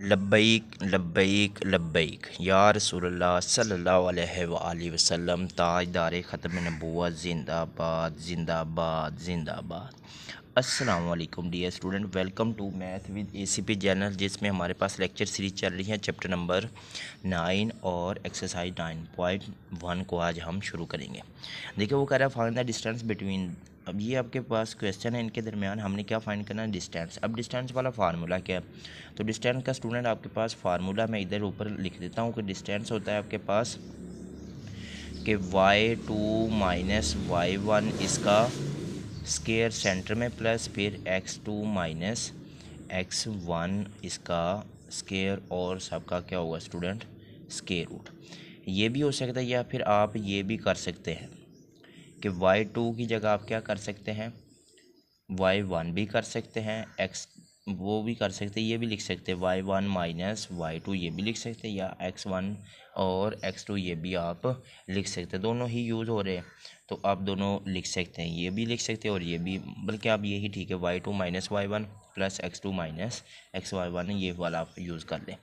लब्बैक लब्बैक लब्बैक या रसूलुल्लाह सल्लल्लाहु अलैहि वसल्लम ताजदार ख़त्म नबूवत ज़िंदाबाद ज़िंदाबाद ज़िंदाबाद। अस्सलाम वालेकुम dear student, welcome to math with ACP channel, जिसमें हमारे पास लेक्चर सीरीज चल रही है। चैप्टर नंबर 9 और एक्सरसाइज 9.1 को आज हम शुरू करेंगे। देखिए वो कह रहा है फाइंड द डिस्टेंस बिटवीन। अब ये आपके पास क्वेश्चन है, इनके दरमियान हमने क्या फाइंड करना है, डिस्टेंस। अब डिस्टेंस वाला फार्मूला क्या है, तो डिस्टेंस का स्टूडेंट आपके पास फार्मूला मैं इधर ऊपर लिख देता हूँ कि डिस्टेंस होता है आपके पास कि y2 माइनस y1 इसका स्केयर सेंटर में प्लस फिर x2 माइनस x1 इसका स्केयर और सबका क्या होगा स्टूडेंट, स्केयर रूट। ये भी हो सकता है या फिर आप ये भी कर सकते हैं कि y2 की जगह आप क्या कर सकते हैं, y1 भी कर सकते हैं, x वो भी कर सकते हैं, ये भी लिख सकते हैं y1 माइनस y2, ये भी लिख सकते हैं, या x1 और x2 ये भी आप लिख सकते हैं। दोनों ही यूज़ हो रहे हैं तो आप दोनों लिख सकते हैं, ये भी लिख सकते हैं और ये भी, बल्कि आप यही ठीक है y2 minus y1 plus x2 minus xy1, ये वाला आप यूज़ कर लें।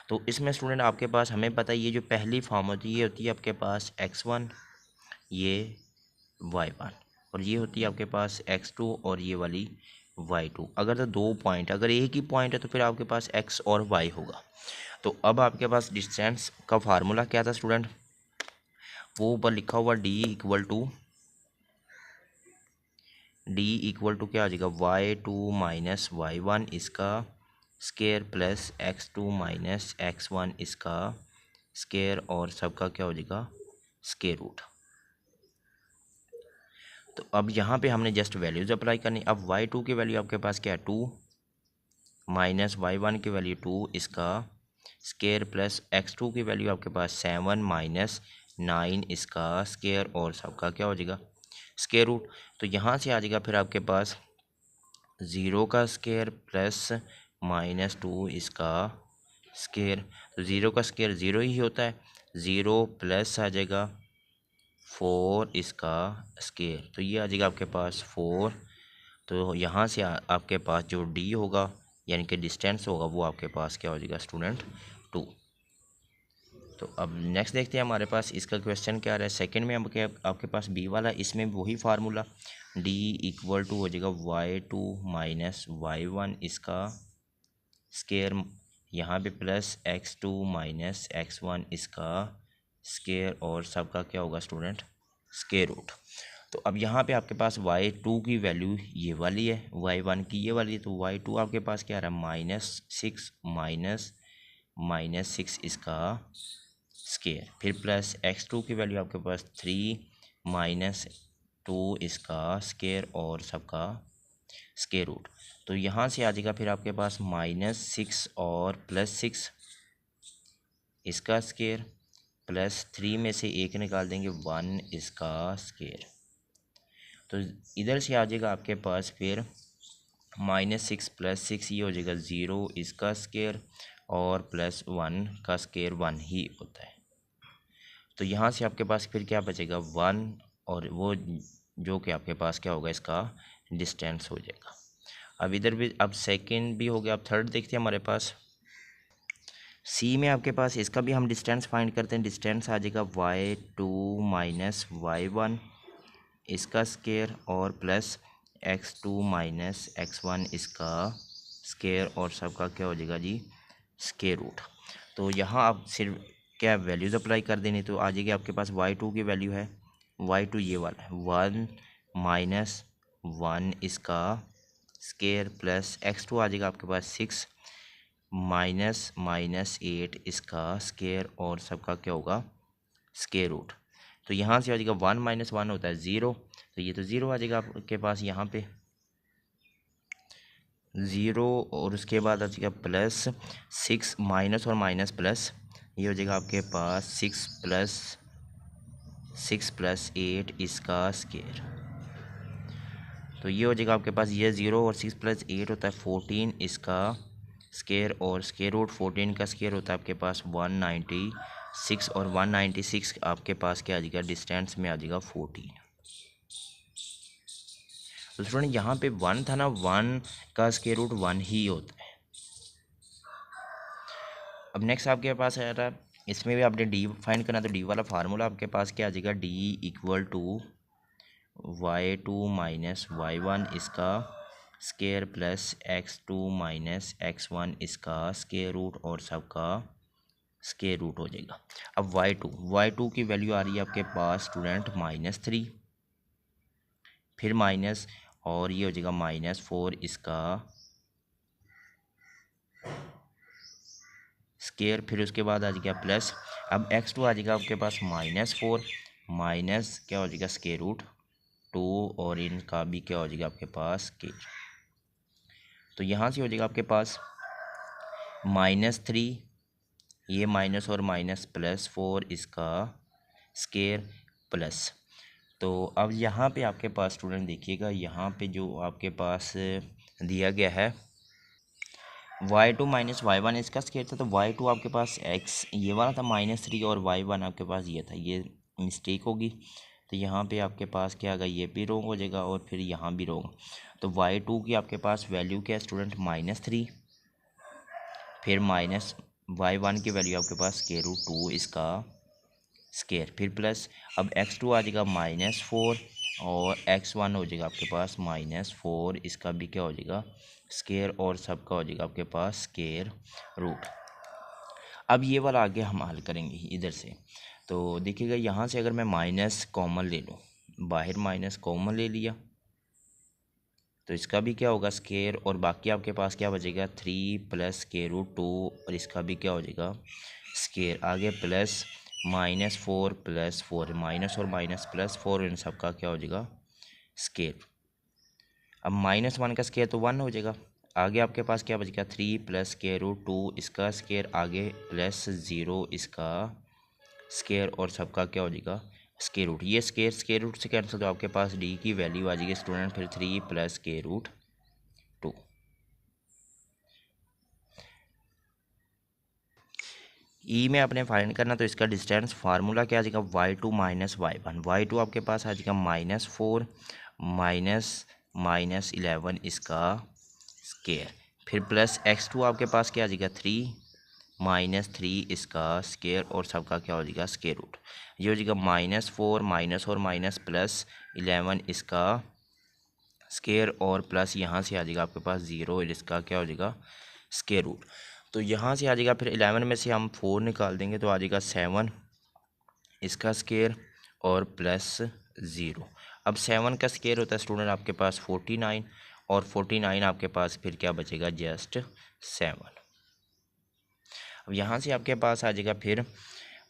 तो इसमें स्टूडेंट आपके पास हमें पता है ये जो पहली फॉर्म होती है ये होती है आपके पास x1, ये y1, और ये होती है आपके पास x2 और ये वाली y2। अगर तो दो पॉइंट, अगर एक ही पॉइंट है तो फिर आपके पास x और y होगा। तो अब आपके पास डिस्टेंस का फार्मूला क्या था स्टूडेंट, वो ऊपर लिखा हुआ d इक्वल टू क्या आ जाएगा, y2 माइनस y1 इसका square plus x2 minus x1 इसका स्केयर और सबका क्या हो जाएगा, स्केयर रूट। तो अब यहाँ पे हमने जस्ट वैल्यूज़ अप्लाई करनी। अब y2 की वैल्यू आपके पास क्या है, 2 माइनस y1 की वैल्यू 2 इसका स्केयर प्लस x2 की वैल्यू आपके पास 7 माइनस 9 इसका स्केयर और सबका क्या हो जाएगा, स्केयर रूट। तो यहाँ से आ जाएगा फिर आपके पास 0 का स्केयर प्लस माइनस 2 इसका स्केयर। तो 0 का स्केयर 0 ही होता है, 0 प्लस आ जाएगा 4 इसका स्केयर, तो ये आ जाएगा आपके पास 4। तो यहाँ से आपके पास जो d होगा यानी कि डिस्टेंस होगा वो आपके पास क्या हो जाएगा स्टूडेंट, 2। तो अब नेक्स्ट देखते हैं हमारे पास इसका क्वेश्चन क्या रहा है। सेकंड में आपके पास b वाला, इसमें वही फार्मूला d इक्वल टू हो जाएगा y2 माइनस y1 इसका स्केयर, यहाँ पे प्लस x2 माइनस x1 इसका स्केयर और सबका क्या होगा स्टूडेंट, स्केयर रूट। तो अब यहाँ पे आपके पास y2 की वैल्यू ये वाली है, y1 की ये वाली है, तो y2 आपके पास क्या आ रहा है, माइनस सिक्स इसका स्केयर, फिर प्लस x2 की वैल्यू आपके पास 3 माइनस 2 इसका स्केयर और सबका स्केयर रूट। तो यहाँ से आ जाएगा फिर आपके पास -6 और +6 इसका स्केयर, प्लस 3 में से एक निकाल देंगे 1 इसका स्केयर। तो इधर से आ जाएगा आपके पास फिर -6 + 6 ये हो जाएगा 0 इसका स्केयर और +1 का स्केयर 1 ही होता है। तो यहाँ से आपके पास फिर क्या बचेगा 1, और वो जो कि आपके पास क्या होगा, इसका डिस्टेंस हो जाएगा। अब इधर भी, अब सेकंड भी हो गया। अब थर्ड देखते हैं हमारे पास सी में आपके पास इसका भी हम डिस्टेंस फाइंड करते हैं। डिस्टेंस आ जाएगा y2 माइनस y1 इसका स्केयर और प्लस x2 माइनस x1 इसका स्केयर और सबका क्या हो जाएगा जी, स्केयर रूट। तो यहाँ आप सिर्फ क्या वैल्यूज़ अप्लाई कर देनी, तो आ जाएगी आपके पास y2 की वैल्यू है, y2 ये वाला है 1 माइनस 1 इसका स्केयर प्लस x2 आ जाएगा आपके पास 6 माइनस 8 इसका स्केयर और सबका क्या होगा, स्केयर रूट। तो यहाँ से आ जाएगा 1 माइनस 1 होता है 0, तो ये तो 0 आ जाएगा आपके पास यहाँ पे 0, और उसके बाद आ जाएगा प्लस 6 माइनस और माइनस प्लस, ये हो जाएगा आपके पास 6 प्लस 8 इसका स्केयर। तो ये हो जाएगा आपके पास ये 0 और 6 + 8 होता है 14 इसका स्केयर, और स्केयर रूट 14 का स्केयर होता है आपके पास 196, और 196 आपके पास क्या आ जाएगा, डिस्टेंस में आ जाएगा 14। तो स्टूडेंट यहाँ पे 1 था ना, 1 का स्केयर रूट 1 ही होता है। अब नेक्स्ट आपके पास आ रहा है, इसमें भी आपने डी फाइंड करना, तो डी वाला फार्मूला आपके पास क्या आ जाएगा, D equal to y2 minus y1 इसका square plus x2 minus x1 इसका स्केयर रूट और सबका स्केयर रूट हो जाएगा। अब y2 की वैल्यू आ रही है आपके पास स्टूडेंट -3, फिर माइनस और ये हो जाएगा -4 इसका स्केयर, फिर उसके बाद आ जाएगा प्लस। अब x2 आ जाएगा आपके पास -4 माइनस क्या हो जाएगा स्केयर रूट 2 और इनका भी क्या हो जाएगा आपके पास स्केयर। तो यहाँ से हो जाएगा आपके पास -3, ये माइनस और माइनस +4 इसका स्केयर प्लस। तो अब यहाँ पे आपके पास स्टूडेंट देखिएगा, यहाँ पे जो आपके पास दिया गया है y2 माइनस y1 इसका स्केयर था, तो y2 आपके पास x ये वाला था -3 और y1 आपके पास ये था, ये मिस्टेक होगी। तो यहाँ पे आपके पास क्या आएगा, ये भी रॉन्ग हो जाएगा और फिर यहाँ भी रॉन्ग। तो y2 की आपके पास वैल्यू क्या है स्टूडेंट, -3, फिर माइनस y1 की वैल्यू आपके पास स्केयर रूट 2 इसका स्केयर, फिर प्लस। अब x2 आ जाएगा -4 और x1 हो जाएगा आपके पास -4 इसका भी क्या हो जाएगा स्केयर और सबका हो जाएगा आपके पास स्केयर रूट। अब ये वाला आगे हम हल करेंगे इधर से। तो देखिएगा यहाँ से अगर मैं माइनस कॉमन ले लूँ, बाहर माइनस कॉमन ले लिया, तो इसका भी क्या होगा स्केयर और बाकी आपके पास क्या बचेगा 3 प्लस स्केयर रूट 2 और इसका भी क्या हो जाएगा स्केयर, आगे प्लस -4 + 4 माइनस और माइनस +4 इन सब का क्या हो जाएगा स्केयर। अब -1 का स्केयर तो 1 हो जाएगा, आगे आपके पास क्या बचेगा 3 प्लस स्केयर रूट 2 इसका स्केयर, आगे +0 इसका स्केयर और सबका क्या हो जाएगा स्केयर रूट। ये स्केयर रूट से कैंसिल, तो आपके पास डी की वैल्यू आ जाएगी स्टूडेंट फिर 3 प्लस स्केयर रूट 2। ई में आपने फाइंड करना, तो इसका डिस्टेंस फार्मूला क्या आ जाएगा y2 माइनस y1, y2 आपके पास आ जाएगा -4 माइनस 11 इसका स्केयर, फिर प्लस x2 आपके पास क्या आ जाएगा 3 - 3 इसका स्केयर और सबका क्या हो जाएगा स्केयर रूट। ये हो जाएगा -4 माइनस और माइनस +11 इसका स्केयर और प्लस यहाँ से आ जाएगा आपके पास 0 इसका क्या हो जाएगा स्केयर रूट। तो यहाँ से आ जाएगा, फिर 11 में से हम 4 निकाल देंगे तो आ जाएगा 7 इसका स्केयर और +0। अब 7 का स्केयर होता है स्टूडेंट आपके पास 49 और 49 आपके पास फिर क्या बचेगा जस्ट 7। अब यहाँ से आपके पास आ जाएगा फिर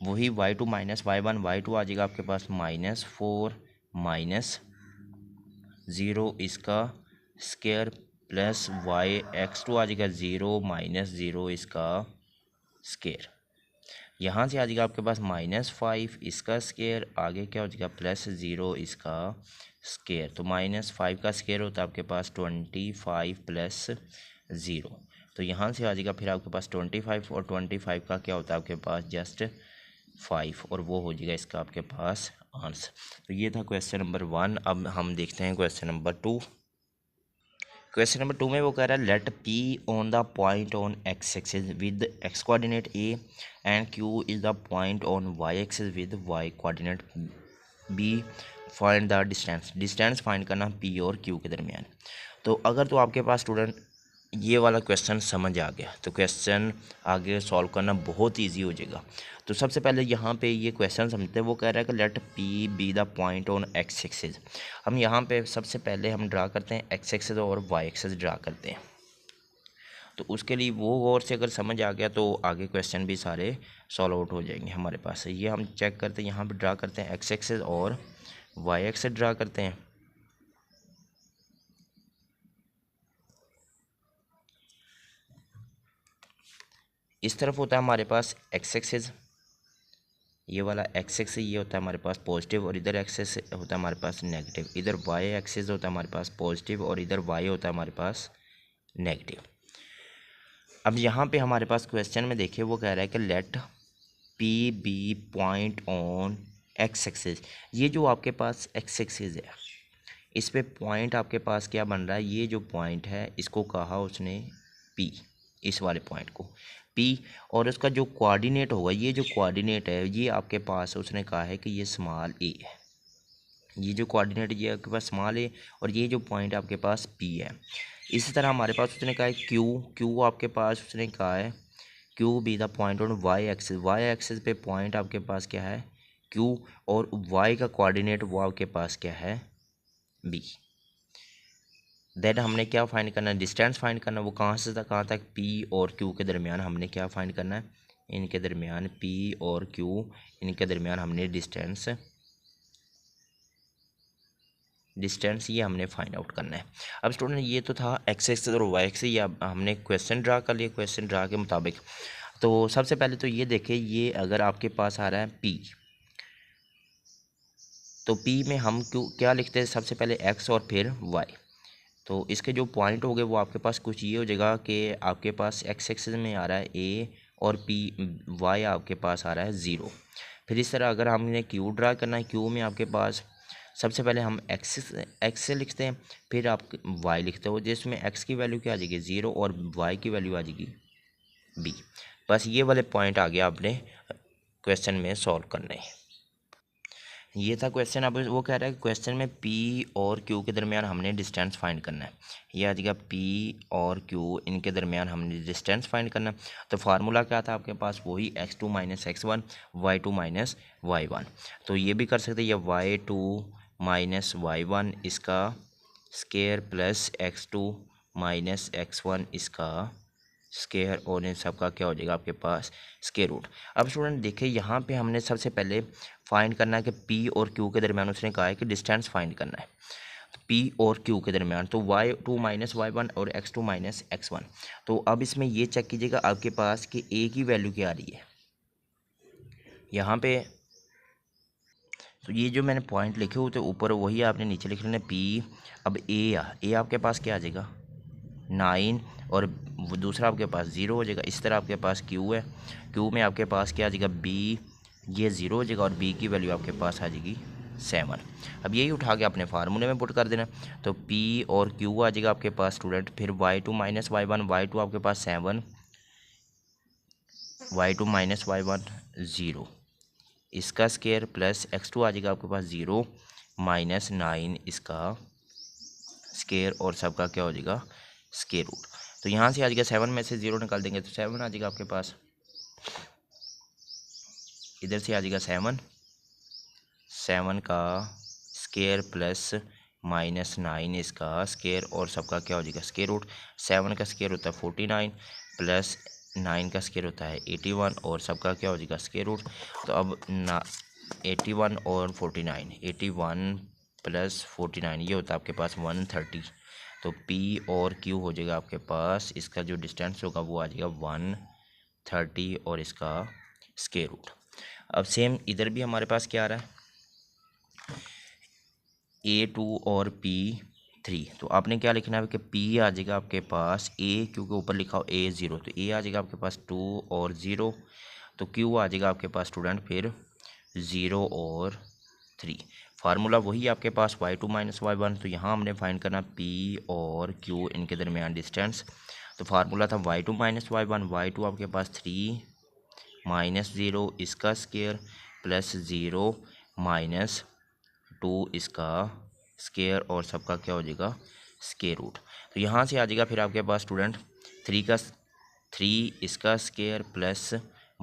वही y2 माइनस y1, y2 आ जाएगा आपके पास -4 -0 इसका स्केयर प्लस x2 आ जाएगा 0 -0 इसका स्केयर। यहाँ से आ जाएगा आपके पास -5 इसका स्केयर, आगे क्या हो जाएगा +0 इसका स्केयर। तो -5 का स्केयर होता है आपके पास 25 + 0। तो यहाँ से आ जाएगा फिर आपके पास 25 और 25 का क्या होता है आपके पास जस्ट 5 और वो हो जाएगा इसका आपके पास आंसर। तो ये था क्वेश्चन नंबर 1। अब हम देखते हैं क्वेश्चन नंबर 2। क्वेश्चन नंबर 2 में वो कह रहा है let P on the point on x axis with x coordinate A and Q is the point on y axis with y coordinate B, find the distance find करना P और Q के दरमियान। तो अगर तो आपके पास स्टूडेंट ये वाला क्वेश्चन समझ आ गया तो क्वेश्चन आगे सॉल्व करना बहुत इजी हो जाएगा। तो सबसे पहले यहाँ पे ये क्वेश्चन समझते हैं, वो कह रहा है कि let P be the point on x axis. हम यहाँ पे सबसे पहले हम ड्रा करते हैं x एक्सिस और y एक्सिस ड्रा करते हैं। तो उसके लिए वो गौर से अगर समझ आ गया तो आगे क्वेश्चन भी सारे सॉल्व आउट हो जाएंगे हमारे पास। ये हम चेक करते हैं, यहाँ पर ड्रा करते हैं x एक्सिस और y एक्सिस ड्रा करते हैं। इस तरफ होता है हमारे पास x एक्सिस, ये वाला x एक्सिस ये होता है हमारे पास पॉजिटिव और इधर एक्सिस होता है हमारे पास नेगेटिव। इधर y एक्सिस होता है हमारे पास पॉजिटिव और इधर y होता है हमारे पास नेगेटिव। अब यहाँ पे हमारे पास क्वेश्चन में देखिए वो कह रहा है कि let P be point on x axis. ये जो आपके पास x एक्सिस है इस पे पॉइंट आपके पास क्या बन रहा है, ये जो पॉइंट है इसको कहा उसने P, इस वाले पॉइंट को पी, और उसका जो कोऑर्डिनेट होगा, ये जो कोऑर्डिनेट है ये आपके पास उसने कहा है कि ये स्मॉल ए है, ये जो कोऑर्डिनेट ये आपके पास स्मॉल ए, और ये जो पॉइंट आपके पास पी है। इसी तरह हमारे पास उसने कहा है क्यू, क्यू आपके पास उसने कहा है Q be the point on y axis, y axis पे पॉइंट आपके पास क्या है क्यू, और वाई का कोऑर्डिनेट वो आपके पास क्या है बी। देन हमने क्या फाइंड करना है, डिस्टेंस फाइंड करना है, वो कहाँ से तक कहाँ तक पी और क्यू के दरमियान हमने क्या फाइंड करना है, इनके दरमियान पी और क्यू, इनके दरमियान हमने डिस्टेंस ये हमने फाइंड आउट करना है। अब स्टूडेंट ये तो था एक्स एक्सिस और वाई एक्सिस, ये अब हमने क्वेश्चन ड्रा कर लिया, क्वेश्चन ड्रा के मुताबिक। तो सबसे पहले तो ये देखें, ये अगर आपके पास आ रहा है पी, तो पी में हम क्यों क्या लिखते हैं, सबसे पहले एक्स और फिर वाई। तो इसके जो पॉइंट हो गए वो आपके पास कुछ ये हो जाएगा कि आपके पास एक्स एक्सिस में आ रहा है ए, और पी वाई आपके पास आ रहा है 0। फिर इस तरह अगर हमने क्यू ड्रा करना है, क्यू में आपके पास सबसे पहले हम एक्स से लिखते हैं, फिर आप वाई लिखते हो, जिसमें एक्स की वैल्यू क्या आ जाएगी 0 और वाई की वैल्यू आ जाएगी बी। बस ये वाले पॉइंट आगे आपने क्वेश्चन में सॉल्व करने हैं। ये था क्वेश्चन। अब वो कह रहा है कि क्वेश्चन में पी और क्यू के दरमियान हमने डिस्टेंस फाइंड करना है। ये आ जाएगा पी और क्यू, इनके दरमियान हमने डिस्टेंस फाइंड करना है। तो फार्मूला क्या था आपके पास, वही x2 minus x1 y2 minus y1। तो ये भी कर सकते हैं, या y2 माइनस y1 इसका square plus x2 minus x1 इसका स्केयर, और इन सब का क्या हो जाएगा आपके पास स्केयर रूट। अब स्टूडेंट देखिए यहाँ पे हमने सबसे पहले फाइंड करना है कि पी और क्यू के दरमियान उसने कहा है कि डिस्टेंस फाइंड करना है, तो पी और क्यू के दरमियान, तो y2 माइनस y1 और x2 माइनस x1। तो अब इसमें ये चेक कीजिएगा आपके पास कि a की वैल्यू क्या आ रही है यहाँ पे। तो ये जो मैंने पॉइंट लिखे हुए थे ऊपर वही आपने नीचे लिख लेना पी। अब ए आपके पास क्या आ जाएगा 9, और वो दूसरा आपके पास 0 हो जाएगा। इस तरह आपके पास क्यू है, क्यू में आपके पास क्या आ जाएगा बी, ये 0 हो जाएगा, और बी की वैल्यू आपके पास आ जाएगी 7। अब यही उठा के अपने फार्मूले में पुट कर देना, तो पी और क्यू आ जाएगा आपके पास स्टूडेंट, फिर y2 माइनस y1, y2 आपके पास 7, y2 माइनस y1 0 इसका स्केयर, प्लस x2 आ जाएगा आपके पास 0 माइनस 9 इसका स्केयर, और सबका क्या हो जाएगा स्केयर रूट। तो यहाँ से आ जाएगा 7 में से 0 निकाल देंगे तो 7 आ जाएगा आपके पास, इधर से आ जाएगा 7 का स्केयर प्लस माइनस 9 इसका स्केयर, और सबका क्या हो जाएगा स्केयर रूट। 7 का स्केयर होता है 49 प्लस 9 का स्केयर होता है 81, और सबका क्या हो जाएगा स्केयर रूट। तो अब 81 और 49, 81 प्लस 49 ये होता है आपके पास 130। तो P और Q हो जाएगा आपके पास, इसका जो डिस्टेंस होगा वो आ जाएगा 130, और इसका स्केयर रूट। अब सेम इधर भी हमारे पास क्या आ रहा है A2 और P3। तो आपने क्या लिखना है कि P आ जाएगा आपके पास A, क्योंकि ऊपर लिखा हो A0, तो A आ जाएगा आपके पास 2 और 0, तो Q आ जाएगा आपके पास स्टूडेंट फिर 0 और 3। फार्मूला वही आपके पास y2 माइनस y1। तो यहाँ हमने फाइंड करना P और Q, इनके दरमियान डिस्टेंस। तो फार्मूला था y2 माइनस y1, y2 आपके पास 3 माइनस 0 इसका स्केयर, प्लस 0 माइनस 2 इसका स्केयर, और सबका क्या हो जाएगा स्केयर रूट। तो यहाँ से आ जाएगा फिर आपके पास स्टूडेंट 3 इसका स्केयर प्लस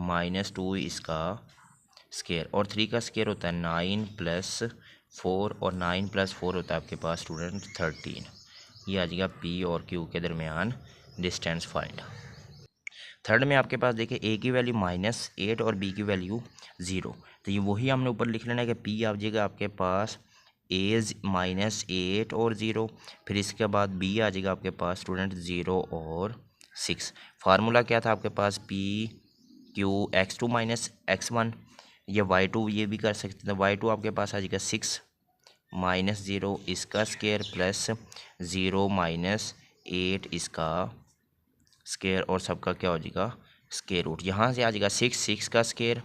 माइनस 2 इसका स्केयर, और 3 का स्केयर होता है 9 प्लस 4, और 9 प्लस 4 होता है आपके पास स्टूडेंट 13। ये आ जाएगा P और Q के दरमियान डिस्टेंस फाइंड। थर्ड में आपके पास देखिए A की वैल्यू -8 और B की वैल्यू 0। तो ये वही हमने ऊपर लिख लेना है कि P आ जाएगा आपके पास -8 और 0, फिर इसके बाद B आ जाएगा आपके पास स्टूडेंट 0 और 6। फार्मूला क्या था आपके पास P Q x2 minus x1, या y2 ये भी कर सकते थे। y2 आपके पास आ जाएगा 6 माइनस 0 इसका स्केयर, प्लस 0 माइनस 8 इसका स्केयर, और सबका क्या हो जाएगा स्केयर रूट। यहाँ से आ जाएगा 6 का स्केयर,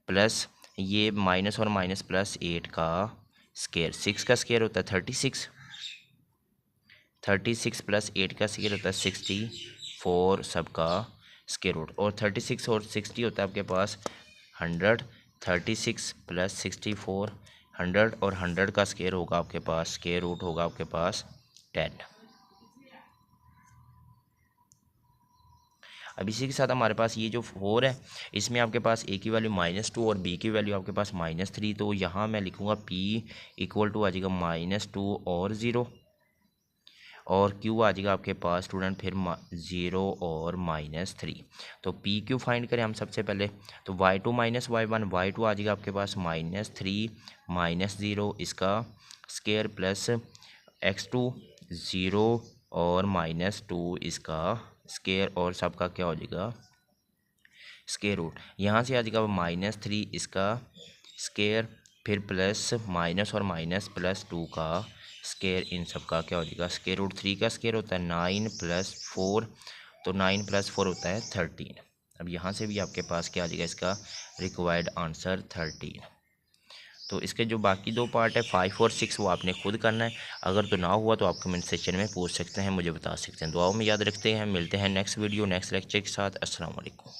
प्लस ये माइनस और माइनस प्लस 8 का स्केयर। 6 का स्केयर होता है 36 प्लस 8 का स्केयर होता है 64 सबका स्क्वायर रूट। और 36 और 60 होता है आपके पास 100, 36 प्लस 64 100, और 100 का स्क्वायर होगा आपके पास, स्क्वायर रूट होगा आपके पास 10। अब इसी के साथ हमारे पास ये जो 4 है, इसमें आपके पास ए की वैल्यू -2 और बी की वैल्यू आपके पास -3, तो यहाँ मैं लिखूँगा p इक्वल टू आ जाएगा -2 और 0, और q आ जाएगा आपके पास स्टूडेंट फिर 0 और -3। तो पी क्यू फाइंड करें हम सबसे पहले, तो y2 - y1, y2 आ जाएगा आपके पास -3 -0 इसका स्क्वायर प्लस x2 0 और -2 इसका स्क्वायर, और सबका क्या हो जाएगा स्क्वायर रूट। यहाँ से आ जाएगा -3 इसका स्क्वायर, फिर प्लस माइनस और माइनस प्लस 2 का स्क्वायर, इन सब का क्या हो जाएगा स्क्वायर रूट। 3 का स्क्वायर होता है 9 + 4, तो 9 + 4 होता है 13। अब यहाँ से भी आपके पास क्या आ जाएगा इसका रिक्वायर्ड आंसर 13। तो इसके जो बाकी दो पार्ट है 5 और 6 वो आपने खुद करना है। अगर तो ना हुआ तो आप कमेंट सेक्शन में पूछ सकते हैं, मुझे बता सकते हैं। दुआओं में याद रखते हैं, मिलते हैं नेक्स्ट वीडियो नेक्स्ट लेक्चर के साथ। अस्सलाम वालेकुम।